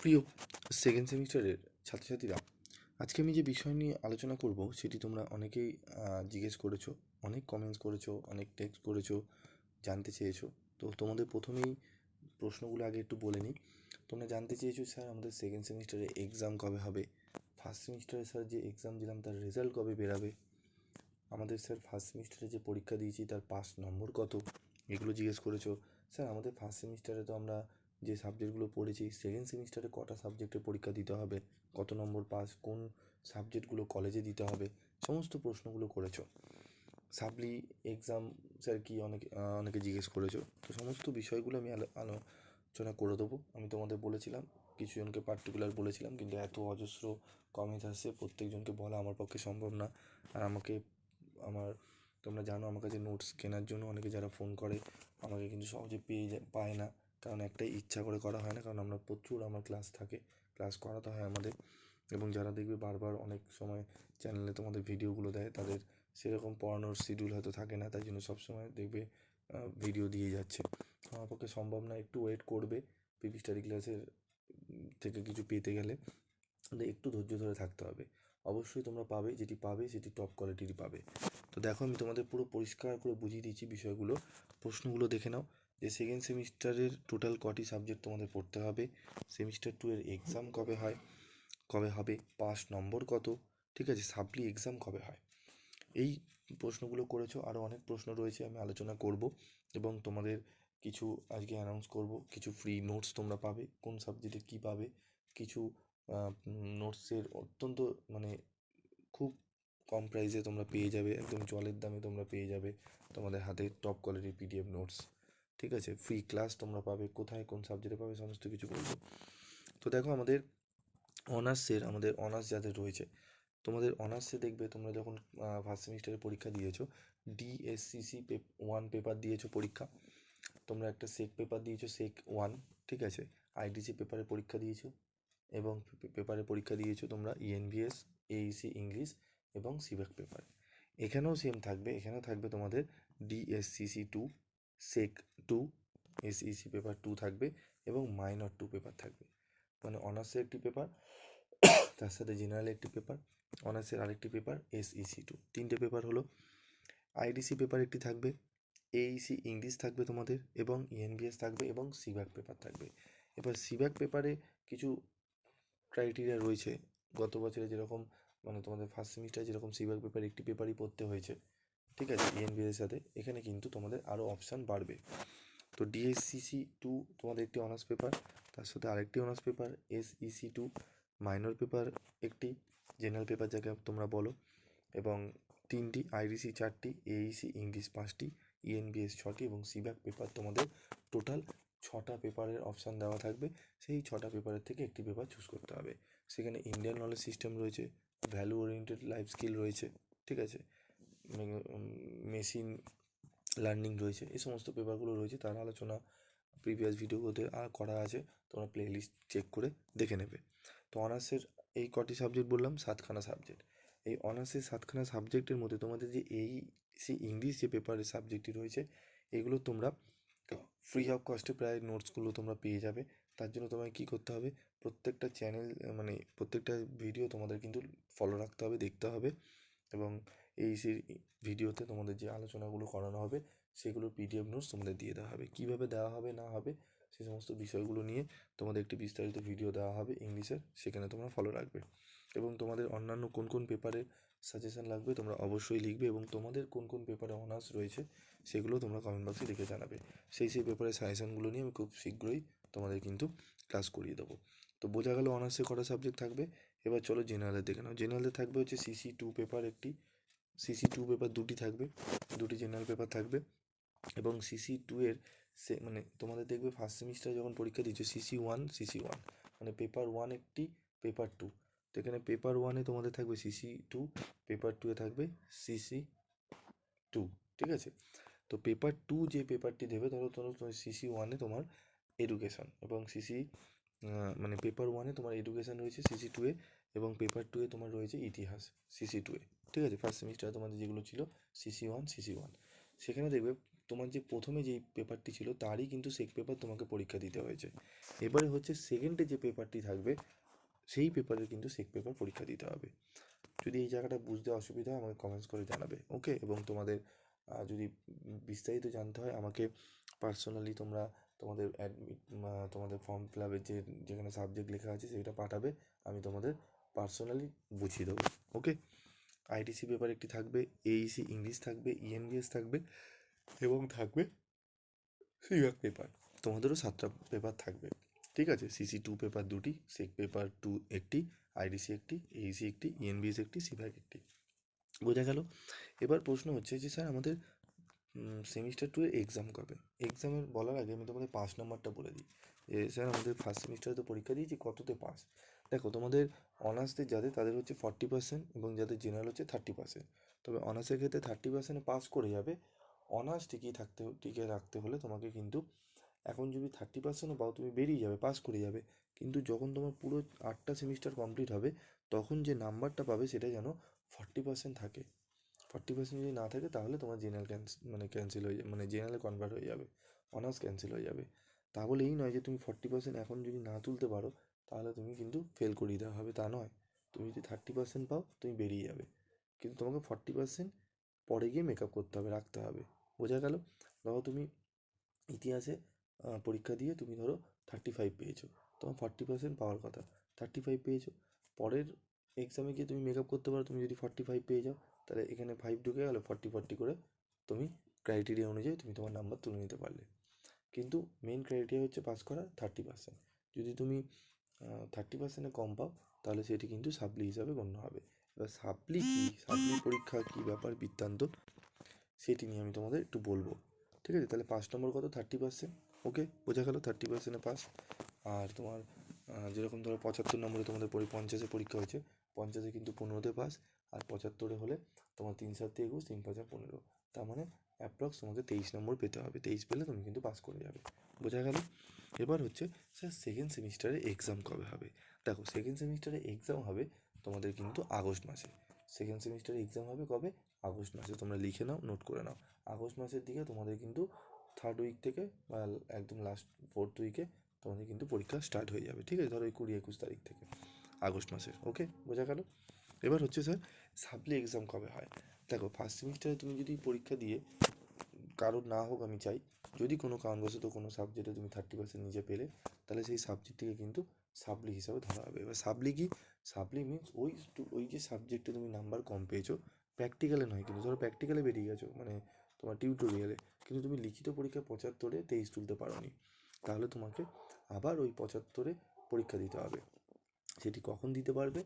প্রিয় সেকেন্ড সেমিস্টারের ছাত্রছাত্রীরা, আজকে আমি যে বিষয় নিয়ে আলোচনা করব সেটি তোমরা অনেকেই জিজ্ঞেস করেছো, অনেক কমেন্টস করেছো, অনেক টেক্সট করেছো, জানতে চেয়েছো। তো তোমাদের প্রথমেই প্রশ্নগুলো আগে একটু বলে নিই। তোমরা জানতে চেয়েছো, স্যার আমাদের সেকেন্ড সেমিস্টারে এক্সাম কবে হবে, ফার্স্ট সেমিস্টারে স্যার যে এক্সাম দিলাম তার রেজাল্ট কবে বেরাবে, আমাদের স্যার ফার্স্ট সেমিস্টারে যে পরীক্ষা দিয়েছি তার পাস নম্বর কত, এগুলো জিজ্ঞেস করেছো। স্যার আমাদের ফার্স্ট সেমিস্টারে তো আমরা যে সাবজেক্টগুলো পড়েছি, সেকেন্ড সেমিস্টারে কটা সাবজেক্টের পরীক্ষা দিতে হবে, কত নম্বর পাস, কোন সাবজেক্টগুলো কলেজে দিতে হবে, সমস্ত প্রশ্নগুলো করেছো। সাপ্লি এক্সাম স্যার কি অনেকে জিজ্ঞেস করেছো। তো সমস্ত বিষয়গুলো আমি আলোচনা করে দেবো। আমি তোমাদের বলেছিলাম, কিছুজনকে পার্টিকুলার বলেছিলাম, কিন্তু এত অজস্র কমেন্টস আসছে, প্রত্যেকজনকে বলা আমার পক্ষে সম্ভব না। আর আমার তোমরা জানো আমার কাছে নোটস কেনার জন্য অনেকে যারা ফোন করে আমাকে কিন্তু সহজে পায় না, কারণ একটাই ইচ্ছা করে করা হয় না, কারণ আমার ক্লাস থাকে, ক্লাস করাতে হয় আমাদের। এবং যারা দেখবে বারবার অনেক সময় চ্যানেলে তোমাদের ভিডিওগুলো দেয়, তাদের সেরকম পড়ানোর শিডিউল হয়তো থাকে না, তাই জন্য সবসময় দেখবে ভিডিও দিয়ে যাচ্ছে। আমার পক্ষে সম্ভব না, একটু ওয়েট করবে। পিপি স্টাডি ক্লাসের থেকে কিছু পেতে গেলে একটু ধৈর্য ধরে থাকতে হবে। অবশ্যই তোমরা পাবে, যেটি পাবে সেটি টপ কোয়ালিটিরই পাবে। তো দেখো, আমি তোমাদের পুরো পরিষ্কার করে বুঝিয়ে দিচ্ছি বিষয়গুলো। প্রশ্নগুলো দেখে নাও যে সেকেন্ড সেমিস্টারের টোটাল কটি সাবজেক্ট তোমাদের পড়তে হবে, সেমিস্টার 2 এর এক্সাম কবে হবে, পাস নম্বর কত, ঠিক আছে, সাপ্লি এক্সাম কবে হয়, এই প্রশ্নগুলো করেছো। আরও অনেক প্রশ্ন রয়েছে, আমি আলোচনা করব। এবং তোমাদের কিছু আজকে অ্যানাউন্স করব, কিছু ফ্রি নোটস তোমরা পাবে, কোন সাবজেক্টে কী পাবে, কিছু নোটসের অত্যন্ত মানে খুব কম প্রাইসে তোমরা পেয়ে যাবে, একদম জলের দামে তোমরা পেয়ে যাবে তোমাদের হাতে টপ কোয়ালিটির পিডিএফ নোটস, ঠিক আছে। ফ্রি ক্লাস তোমরা পাবে, কোথায় কোন সাবজেক্টে পাবে সমস্ত কিছু বলবো। তো দেখো, আমাদের অনার্স যাদের রয়েছে, তোমাদের অনার্সে দেখবে তোমরা যখন ফার্স্ট সেমিস্টারে পরীক্ষা দিয়েছো, ডিএসসিসি 1 পেপার দিয়েছো পরীক্ষা, তোমরা একটা সেক পেপার দিয়েছো, সেক 1, ঠিক আছে। আইডিসি পেপারে পরীক্ষা দিয়েছো, এবং পেপারে পরীক্ষা দিয়েছো তোমরা ইএনভিএস, এইসি ইংলিশ এবং সিভেক পেপার। এখানেও সেম থাকবে, এখানেও থাকবে তোমাদের ডিএসসিসি 2, সেক 2, এসইসি পেপার 2 থাকবে, এবং মাইনর 2 পেপার থাকবে। মানে অনার্সের একটি পেপার, তার সাথে জেনারেল একটি পেপার, অনার্সের আরেকটি পেপার এসইসি 2, তিনটে পেপার হলো। আইডিসি পেপার একটি থাকবে, এইসি ইংলিশ থাকবে তোমাদের, এবং ইএনভিএস থাকবে, এবং সিভ্যাক পেপার থাকবে। এবার সিভ্যাক পেপারে কিছু ক্রাইটেরিয়া রয়েছে। গত বছরে যেরকম মানে তোমাদের ফার্স্ট সেমিস্টারে যেরকম সিভ্যাক পেপার একটি পেপারই পড়তে হয়েছে, ঠিক আছে, ইএনভিএস এর সাথে, এখানে কিন্তু তোমাদের আরও অপশান বাড়বে। তো ডিএসসিসি 2 তোমাদের একটি অনার্স পেপার, তার সাথে আরেকটি honours paper SEC 2, minor paper একটি, জেনারেল পেপার যাকে তোমরা বলো, এবং 3টি আইডিসি 4টি, এইসি ইংলিশ 5টি, ইএনবিএস 6টি, এবং সিভ্যাক পেপার তোমাদের টোটাল 6টা পেপারের অপশান দেওয়া থাকবে। সেই 6টা পেপারের থেকে একটি পেপার চুজ করতে হবে। সেখানে ইন্ডিয়ান নলেজ সিস্টেম রয়েছে, ভ্যালু ওরিয়েন্টেড লাইফ স্কিল রয়েছে, ঠিক আছে, মেশিন লার্নিং রয়েছে, এই সমস্ত পেপারগুলো রয়েছে। তার আলোচনা প্রিভিয়াস ভিডিওতে করা আছে, তোমরা প্লে লিস্ট চেক করে দেখে নেবে। তো অনার্সের এই কটি সাবজেক্ট বললাম, 7খানা সাবজেক্ট। এই অনার্সের 7খানা সাবজেক্টের মধ্যে তোমাদের যে ইংলিশ যে পেপারের সাবজেক্টটি রয়েছে, এগুলো তোমরা ফ্রি অফ কস্টে প্রায় নোটসগুলো তোমরা পেয়ে যাবে। তার জন্য তোমায় কী করতে হবে, প্রত্যেকটা চ্যানেল মানে প্রত্যেকটা ভিডিও তোমাদের কিন্তু ফলো রাখতে হবে, দেখতে হবে, এবং এই ভিডিওতে তোমাদের যে আলোচনাগুলো করানো হবে সেগুলোর পিডিএফ নোটস তোমাদের দিয়ে দেওয়া হবে। কীভাবে দেওয়া হবে না হবে সে সমস্ত বিষয়গুলো নিয়ে তোমাদের একটি বিস্তারিত ভিডিও দেওয়া হবে ইংলিশের, সেখানে তোমরা ফলো রাখবে। এবং তোমাদের অন্যান্য কোন কোন পেপারে সাজেশান লাগবে তোমরা অবশ্যই লিখবে, এবং তোমাদের কোন কোন পেপারে অনার্স রয়েছে সেগুলো তোমরা কমেন্ট বক্সে লিখে জানাবে। সেই পেপারের সাজেশানগুলো নিয়ে আমি খুব শীঘ্রই তোমাদের কিন্তু ক্লাস করিয়ে দেবো। তো বোঝা গেল অনার্সে কটা সাবজেক্ট থাকবে। এবার চলো জেনারেলে দেখে নাও। জেনারেলে থাকবে হচ্ছে সিসি 2 পেপার একটি, সিসি 2 পেপার দুটি থাকবে, দুটি জেনারেল পেপার থাকবে। এবং সিসি 2 এর মানে তোমাদের দেখবে ফার্স্ট সেমিস্টার যখন পরীক্ষা দিচ্ছ, সিসি 1 মানে পেপার 1 একটি, পেপার 2, তো এখানে পেপার 1-এ তোমাদের থাকবে সিসি 2, পেপার 2-এ থাকবে সিসি 2, ঠিক আছে। তো পেপার 2 যে পেপারটি দেবে, ধরো তোমার সিসি 1-এ তোমার এডুকেশন, এবং মানে পেপার 1-এ তোমার এডুকেশন রয়েছে সিসি 2-এ, এবং পেপার 2-এ তোমার রয়েছে ইতিহাস সিসি 2-এ, ঠিক আছে। ফার্স্ট সেমিস্টারে তোমাদের যেগুলো ছিল সিসি 1, সেখানে দেখবে তোমার যে প্রথমে যেই পেপারটি ছিল তারই কিন্তু সেক পেপার তোমাকে পরীক্ষা দিতে হয়েছে। এবারে হচ্ছে সেকেন্ডে যে পেপারটি থাকবে সেই পেপারের কিন্তু সেক পেপার পরীক্ষা দিতে হবে। যদি এই জায়গাটা বুঝতে অসুবিধা হয় আমাকে কমেন্টস করে জানাবে, ওকে? এবং তোমাদের যদি বিস্তারিত জানতে হয় আমাকে পার্সোনালি তোমরা তোমাদের তোমাদের ফর্ম ফিল আপের যেখানে সাবজেক্ট লেখা আছে সেটা পাঠাবে, আমি তোমাদের পার্সোনালি বুঝিয়ে দেবো, ওকে? আইটিসি পেপার একটি থাকবে, এইসি ইংলিশ থাকবে, ইএনভিএস থাকবে এবং থাকবে সিভাগ পেপার। তোমাদেরও 7টা পেপার থাকবে, ঠিক আছে? সিসি 2 পেপার 2টি, সেক পেপার 2 একটি, আইডিসি একটি, এইসি একটি, ইএনভিএস একটি, সিভাগ একটি। বোঝা গেল? এবার প্রশ্ন হচ্ছে যে স্যার আমাদের সেমিস্টার 2 এর এক্সাম কবে? এক্সামের বলার আগে আমি তোমাদের পাস নাম্বারটা বলে দিই। স্যার আমাদের ফার্স্ট সেমিস্টারে তো পরীক্ষা দিয়েছি, কততে পাস? দেখো তোমাদের অনার্সদের যাদের তাদের হচ্ছে 40% এবং যাদের জেনারেল হচ্ছে 30%। তবে অনার্সের ক্ষেত্রে 30% পাস করে যাবে। অনার্স টিকে রাখতে হলে তোমাকে কিন্তু এখন যদি 30%ও পাও তুমি বেরিয়ে যাবে, পাস করে যাবে। কিন্তু যখন তোমার পুরো 8টা সেমিস্টার কমপ্লিট হবে তখন যে নাম্বারটা পাবে সেটা যেন 40% থাকে। 40% যদি না থাকে তাহলে তোমার জেনারেল ক্যান্সেল হয়ে যাবে, মানে জেনারেলে কনভার্ট হয়ে যাবে, অনার্স ক্যান্সেল হয়ে যাবে। তা বলে এই নয় যে তুমি 40% এখন যদি না তুলতে পারো তাহলে তুমি কিন্তু ফেল করিয়ে দেওয়া হবে, তা নয়। তুমি যদি 30% পাও তুমি বেরিয়ে যাবে, কিন্তু তোমাকে 40% পরে গিয়ে মেক আপ করতে হবে, রাখতে হবে। বোঝা গেল? ধরো তুমি ইতিহাসে পরীক্ষা দিয়ে তুমি ধরো 35 পেয়েছো, তোমার 40% পাওয়ার কথা, 35 পেয়েছো, পরের এক্সামে গিয়ে তুমি মেক আপ করতে পারো, তুমি যদি 45 পেয়ে যাও তাহলে এখানে 5 ঢুকে গেলো, 40 করে তুমি ক্রাইটেরিয়া অনুযায়ী তুমি তোমার নাম্বার তুলে নিতে পারলে। কিন্তু মেন ক্রাইটেরিয়া হচ্ছে পাস করার 30%। যদি তুমি 30%-এ কম পাও তাহলে সেটি কিন্তু সাপ্লি হিসাবে গণ্য হবে। এবার সাপ্লি কী, সাপ্লি পরীক্ষা কী ব্যাপার বৃত্তান্ত, সেটি নিয়ে আমি তোমাদের একটু বলবো, ঠিক আছে? তাহলে পাস নম্বর কত? 30%, ওকে? বোঝা গেল? 30%-এ পাস। আর তোমার যেরকম ধরো 75 নম্বরে তোমাদের 50-এ পরীক্ষা হয়েছে, 50-এ কিন্তু 15তে পাস, আর 75-এ হলে তোমার 3-7 21, 3-5 15, তার মানে অ্যাপ্রক্স তোমাকে 23 নম্বর পেতে হবে। 23 পেলে তুমি কিন্তু পাস করে যাবে। বোঝা গেল? এবার হচ্ছে স্যার সেকেন্ড সেমিস্টারে এক্সাম কবে হবে? দেখো সেকেন্ড সেমিস্টারে এক্সাম হবে তোমাদের কিন্তু আগস্ট মাসে। সেকেন্ড সেমিস্টারে এক্সাম হবে কবে? আগস্ট মাসে। তোমরা লিখে নাও, নোট করে নাও। আগস্ট মাসের দিকে তোমাদের কিন্তু 3rd উইক থেকে বা একদম লাস্ট 4th উইকে তোমাদের কিন্তু পরীক্ষা স্টার্ট হয়ে যাবে, ঠিক আছে? ধরো এই 20-21 তারিখ থেকে আগস্ট মাসের, ওকে? বোঝা গেল? এবার হচ্ছে স্যার সাপ্লি এক্সাম কবে হয়? দেখো ফার্স্ট সেমিস্টারে তুমি যদি পরীক্ষা দিয়ে কারোর না হোক, আমি চাই যদি কোনো কারণবশত কোনো সাবজেক্টে তুমি 30% নিচে পেলে তাহলে সেই সাবজেক্টটিকে কিন্তু সাপ্লি হিসাবে ধরা হবে। এবার সাপ্লি কি? সাপ্লি মিনস ওই যে সাবজেক্টে তুমি নাম্বার কম পেয়েছো, প্র্যাকটিক্যালে নয়, কিন্তু ধরো প্র্যাকটিক্যালে বেরিয়ে গেছো মানে তোমার টিউটোরিয়ালে, কিন্তু তুমি লিখিত পরীক্ষা 75-এ 23 তুলতে পারোনি, তাহলে তোমাকে আবার ওই 75-এ পরীক্ষা দিতে হবে। সেটি কখন দিতে পারবে?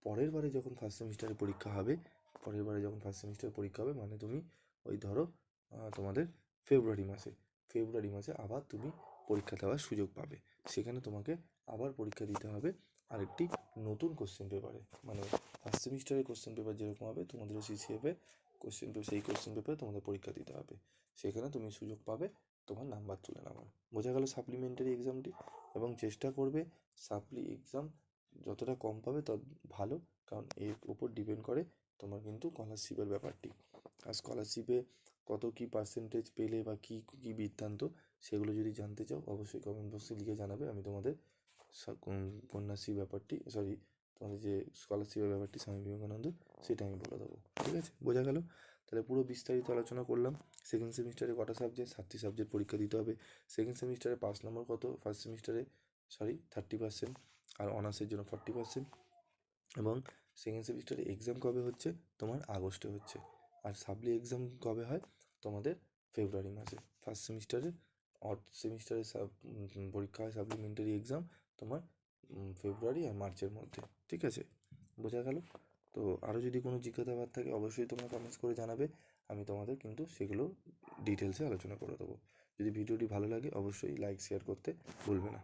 পরের বারে যখন ফার্স্ট সেমিস্টারে পরীক্ষা হবে, পরের বারে যখন ফার্স্ট সেমিস্টারে পরীক্ষা হবে মানে তুমি ওই ধরো তোমাদের ফেব্রুয়ারি মাসে আবার তুমি পরীক্ষা দেওয়ার সুযোগ পাবে। সেখানে তোমাকে আবার পরীক্ষা দিতে হবে আরেকটি নতুন কোশ্চেন পেপারে, মানে ফার্স্ট সেমিস্টারের কোশ্চেন পেপার যেরকম হবে তোমাদেরও সিসিএফে কোশ্চেন পেপার, সেই কোশ্চেন পেপারে তোমাদের পরীক্ষা দিতে হবে। সেখানে তুমি সুযোগ পাবে তোমার নাম্বার তুলে নেওয়ার। বোঝা গেল সাপ্লিমেন্টারি এক্সামটি? এবং চেষ্টা করবে সাপ্লি এক্সাম যতটা কম পাবে তত ভালো, কারণ এর উপর ডিপেন্ড করে তোমার কিন্তু স্কলারশিপের ব্যাপারটি। আর স্কলারশিপে কত কী পার্সেন্টেজ পেলে বা কী কী বৃত্তান্ত, সেগুলো যদি জানতে চাও অবশ্যই কমেন্ট বক্সে লিখে জানাবে, আমি তোমাদের কন্যাশ্রী ব্যাপারটি, সরি, তোমাদের যে স্কলারশিপের ব্যাপারটি স্বামী বিবেকানন্দ, সেটা আমি বলে দেবো, ঠিক আছে? বোঝা গেল? তাহলে পুরো বিস্তারিত আলোচনা করলাম। সেকেন্ড সেমিস্টারে কটা সাবজেক্ট? 7টি সাবজেক্ট পরীক্ষা দিতে হবে। সেকেন্ড সেমিস্টারে পাস নম্বর কত? ফার্স্ট সেমিস্টারে 30%, আর অনার্সের জন্য 40%। এবং সেকেন্ড সেমিস্টারে এক্সাম কবে হচ্ছে? তোমার আগস্টে হচ্ছে। আর সাপ্লি এক্সাম কবে হয়? তোমাদের ফেব্রুয়ারি মাসে। ফার্স্ট সেমিস্টারে সেমিস্টারে পরীক্ষা হয় সাপ্লিমেন্টারি এক্সাম তোমার ফেব্রুয়ারি আর মার্চের মধ্যে, ঠিক আছে? বোঝা গেল? তো আরও যদি কোনো জিজ্ঞাসাবাদ থাকে অবশ্যই তোমরা কমেন্টস করে জানাবে, আমি তোমাদের কিন্তু সেগুলো ডিটেলসে আলোচনা করে দেবো। যদি ভিডিওটি ভালো লাগে অবশ্যই লাইক শেয়ার করতে ভুলবে না।